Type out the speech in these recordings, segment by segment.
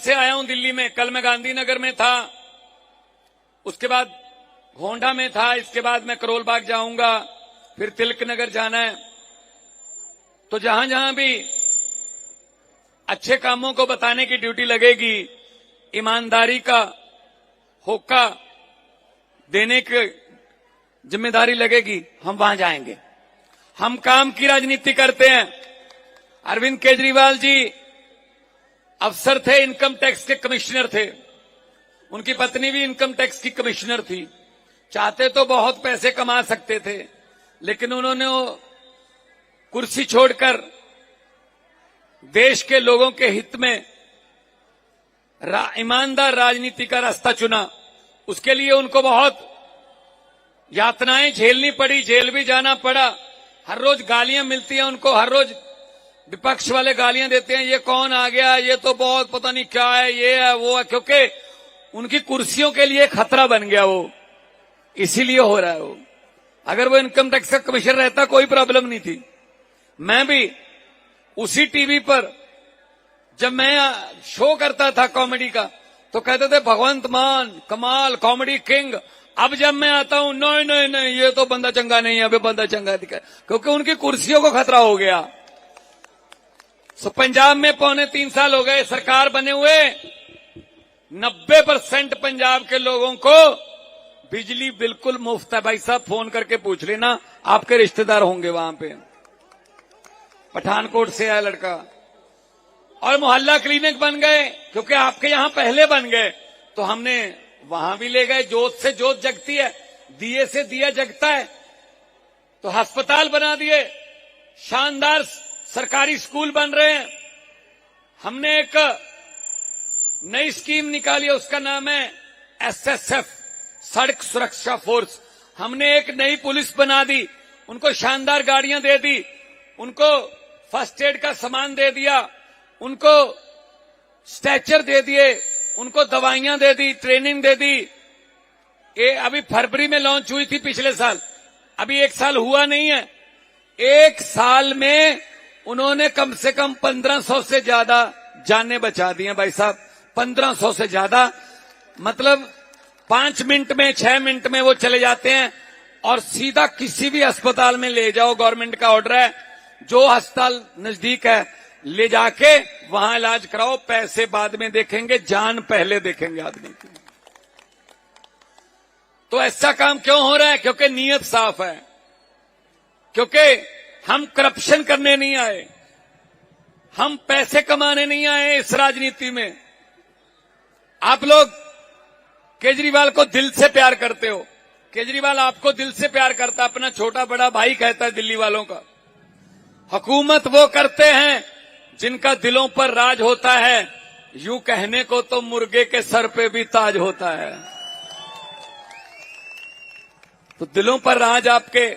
से आया हूं दिल्ली में। कल मैं गांधीनगर में था, उसके बाद होंडा में था, इसके बाद मैं करोल बाग जाऊंगा, फिर तिलक नगर जाना है। तो जहां जहां भी अच्छे कामों को बताने की ड्यूटी लगेगी, ईमानदारी का होका देने की जिम्मेदारी लगेगी, हम वहां जाएंगे। हम काम की राजनीति करते हैं। अरविंद केजरीवाल जी अफसर थे, इनकम टैक्स के कमिश्नर थे, उनकी पत्नी भी इनकम टैक्स की कमिश्नर थी। चाहते तो बहुत पैसे कमा सकते थे, लेकिन उन्होंने वो कुर्सी छोड़कर देश के लोगों के हित में ईमानदार राजनीति का रास्ता चुना। उसके लिए उनको बहुत यातनाएं झेलनी पड़ी, जेल भी जाना पड़ा। हर रोज गालियां मिलती हैं उनको, हर रोज विपक्ष वाले गालियां देते हैं, ये कौन आ गया, ये तो बहुत पता नहीं क्या है, ये है वो है, क्योंकि उनकी कुर्सियों के लिए खतरा बन गया वो, इसीलिए हो रहा है वो। अगर वो इनकम टैक्स का कमिश्नर रहता कोई प्रॉब्लम नहीं थी। मैं भी उसी टीवी पर जब मैं शो करता था कॉमेडी का तो कहते थे भगवंत मान, कमाल, कॉमेडी किंग। अब जब मैं आता हूं, नहीं नहीं नहीं, ये तो बंदा चंगा नहीं है, अबे बंदा चंगा दिखा, क्योंकि उनकी कुर्सियों को खतरा हो गया। तो पंजाब में 3.25 साल हो गए सरकार बने हुए, 90% पंजाब के लोगों को बिजली बिल्कुल मुफ्त है। भाई साहब फोन करके पूछ लेना, आपके रिश्तेदार होंगे वहां पे। पठानकोट से आया लड़का। और मोहल्ला क्लिनिक बन गए, क्योंकि आपके यहां पहले बन गए, तो हमने वहां भी ले गए। जोत से जोत जगती है, दिए से दिया जगता है, तो अस्पताल बना दिए, शानदार सरकारी स्कूल बन रहे हैं। हमने एक नई स्कीम निकाली है, उसका नाम है SSF, सड़क सुरक्षा फोर्स। हमने एक नई पुलिस बना दी, उनको शानदार गाड़ियां दे दी, उनको फर्स्ट एड का सामान दे दिया, उनको स्ट्रेचर दे दिए, उनको दवाइयां दे दी, ट्रेनिंग दे दी। ये अभी फरवरी में लॉन्च हुई थी पिछले साल, अभी 1 साल हुआ नहीं है। 1 साल में उन्होंने कम से कम 1500 से ज्यादा जानें बचा दी हैं भाई साहब, 1500 से ज्यादा। मतलब 5 मिनट में, 6 मिनट में वो चले जाते हैं और सीधा किसी भी अस्पताल में ले जाओ, गवर्नमेंट का ऑर्डर है, जो अस्पताल नजदीक है ले जाके वहां इलाज कराओ, पैसे बाद में देखेंगे, जान पहले देखेंगे आदमी की। तो ऐसा काम क्यों हो रहा है? क्योंकि नीयत साफ है, क्योंकि हम करप्शन करने नहीं आए, हम पैसे कमाने नहीं आए इस राजनीति में। आप लोग केजरीवाल को दिल से प्यार करते हो, केजरीवाल आपको दिल से प्यार करता है, अपना छोटा बड़ा भाई कहता है दिल्ली वालों का। हुकूमत वो करते हैं जिनका दिलों पर राज होता है, यूं कहने को तो मुर्गे के सर पे भी ताज होता है। तो दिलों पर राज आपके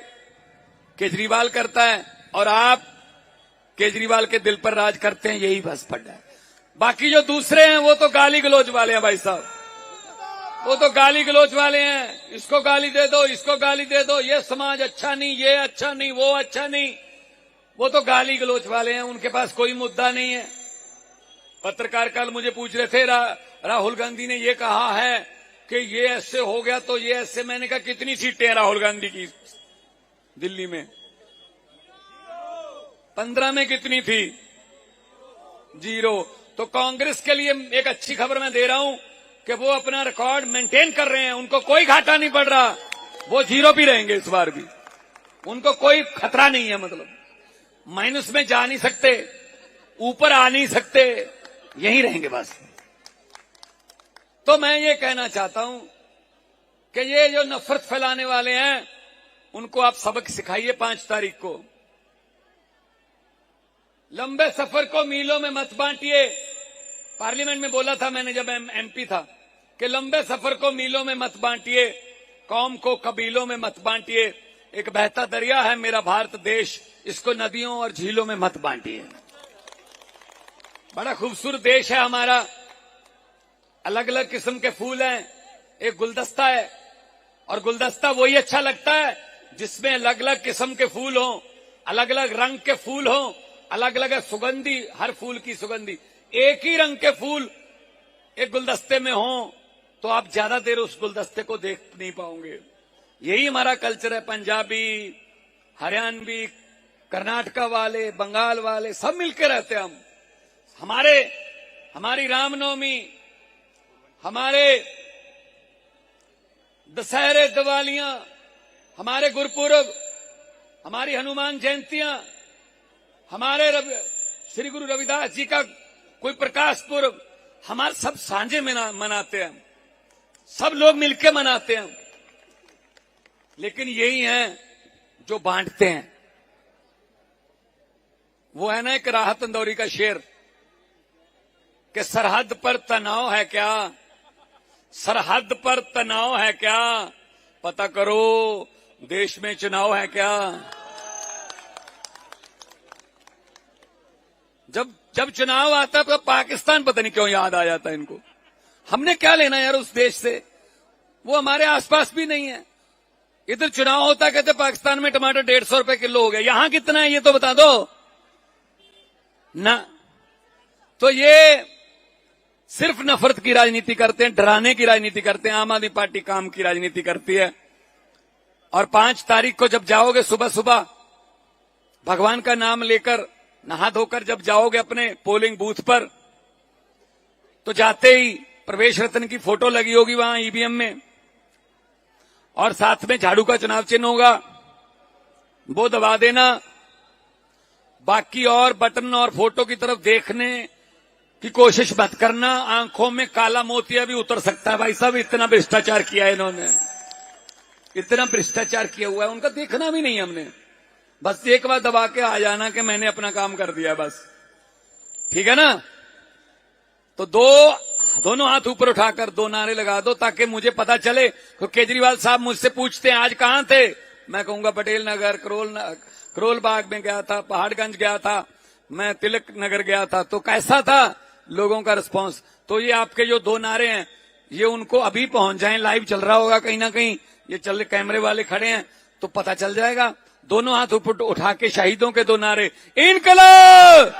केजरीवाल करता है और आप केजरीवाल के दिल पर राज करते हैं, यही बस पड़ा है। बाकी जो दूसरे हैं वो तो गाली गलौज वाले हैं भाई साहब, वो तो गाली गलौज वाले हैं। इसको गाली दे दो, इसको गाली दे दो, ये समाज अच्छा नहीं, ये अच्छा नहीं, वो अच्छा नहीं, वो तो गाली गलौज वाले हैं, उनके पास कोई मुद्दा नहीं है। पत्रकार कल मुझे पूछ रहे थे, राहुल गांधी ने ये कहा है कि ये ऐसे हो गया तो ये ऐसे। मैंने कहा कितनी सीटें हैं राहुल गांधी की दिल्ली में? 15 में कितनी थी? 0। तो कांग्रेस के लिए एक अच्छी खबर मैं दे रहा हूं कि वो अपना रिकॉर्ड मेंटेन कर रहे हैं, उनको कोई घाटा नहीं पड़ रहा, वो 0 भी रहेंगे इस बार भी, उनको कोई खतरा नहीं है। मतलब माइनस में जा नहीं सकते, ऊपर आ नहीं सकते, यहीं रहेंगे बस। तो मैं ये कहना चाहता हूं कि ये जो नफरत फैलाने वाले हैं उनको आप सबक सिखाइए 5 तारीख को। लंबे सफर को मीलों में मत बांटिए। पार्लियामेंट में बोला था मैंने जब MP था कि लंबे सफर को मीलों में मत बांटिए, कौम को कबीलों में मत बांटिए। एक बहता दरिया है मेरा भारत देश, इसको नदियों और झीलों में मत बांटिए। बड़ा खूबसूरत देश है हमारा, अलग अलग किस्म के फूल हैं, एक गुलदस्ता है, और गुलदस्ता वही अच्छा लगता है जिसमें अलग अलग किस्म के फूल हों, अलग अलग रंग के फूल हों, अलग अलग सुगंधी, हर फूल की सुगंधी। एक ही रंग के फूल एक गुलदस्ते में हो तो आप ज्यादा देर उस गुलदस्ते को देख नहीं पाओगे। यही हमारा कल्चर है। पंजाबी, हरियाणवी, कर्नाटका वाले, बंगाल वाले सब मिलकर रहते हैं हम। हमारी रामनवमी, हमारे दशहरे, दिवालियां, हमारे गुरुपुरब, हमारी हनुमान जयंतियां, हमारे श्री गुरु रविदास जी का कोई प्रकाश पुरब, हमारे सब सांझे मनाते हैं, सब लोग मिलकर मनाते हैं। लेकिन यही हैं जो बांटते हैं। वो है ना एक राहत इंदौरी का शेर कि सरहद पर तनाव है क्या, सरहद पर तनाव है क्या, पता करो देश में चुनाव है क्या। जब चुनाव आता है तो पाकिस्तान पता नहीं क्यों याद आ जाता है इनको। हमने क्या लेना यार उस देश से, वो हमारे आसपास भी नहीं है। इधर चुनाव होता कहते पाकिस्तान में टमाटर 150 रुपए किलो हो गए, यहां कितना है ये तो बता दो ना। तो ये सिर्फ नफरत की राजनीति करते हैं, डराने की राजनीति करते हैं। आम आदमी पार्टी काम की राजनीति करती है। और 5 तारीख को जब जाओगे सुबह सुबह भगवान का नाम लेकर नहा धोकर जब जाओगे अपने पोलिंग बूथ पर, तो जाते ही प्रवेश रत्न की फोटो लगी होगी वहां ईवीएम में, और साथ में झाड़ू का चुनाव चिन्ह होगा, वो दबा देना। बाकी और बटन और फोटो की तरफ देखने की कोशिश मत करना, आंखों में काला मोतिया भी उतर सकता है। भाई साहब इतना भ्रष्टाचार किया है इन्होंने, इतना भ्रष्टाचार किया हुआ है, उनका देखना भी नहीं हमने। बस एक बार दबा के आ जाना कि मैंने अपना काम कर दिया बस, ठीक है ना। तो दोनों हाथ ऊपर उठाकर 2 नारे लगा दो ताकि मुझे पता चले। तो केजरीवाल साहब मुझसे पूछते हैं आज कहां थे, मैं कहूंगा पटेल नगर, करोल बाग में गया था, पहाड़गंज गया था, मैं तिलक नगर गया था। तो कैसा था लोगों का रिस्पांस। तो ये आपके जो 2 नारे हैं ये उनको अभी पहुंच जाएं, लाइव चल रहा होगा कहीं ना कहीं, ये चल कैमरे वाले खड़े हैं तो पता चल जाएगा। दोनों हाथ ऊपर उठा के शहीदों के 2 नारे, इनकलाब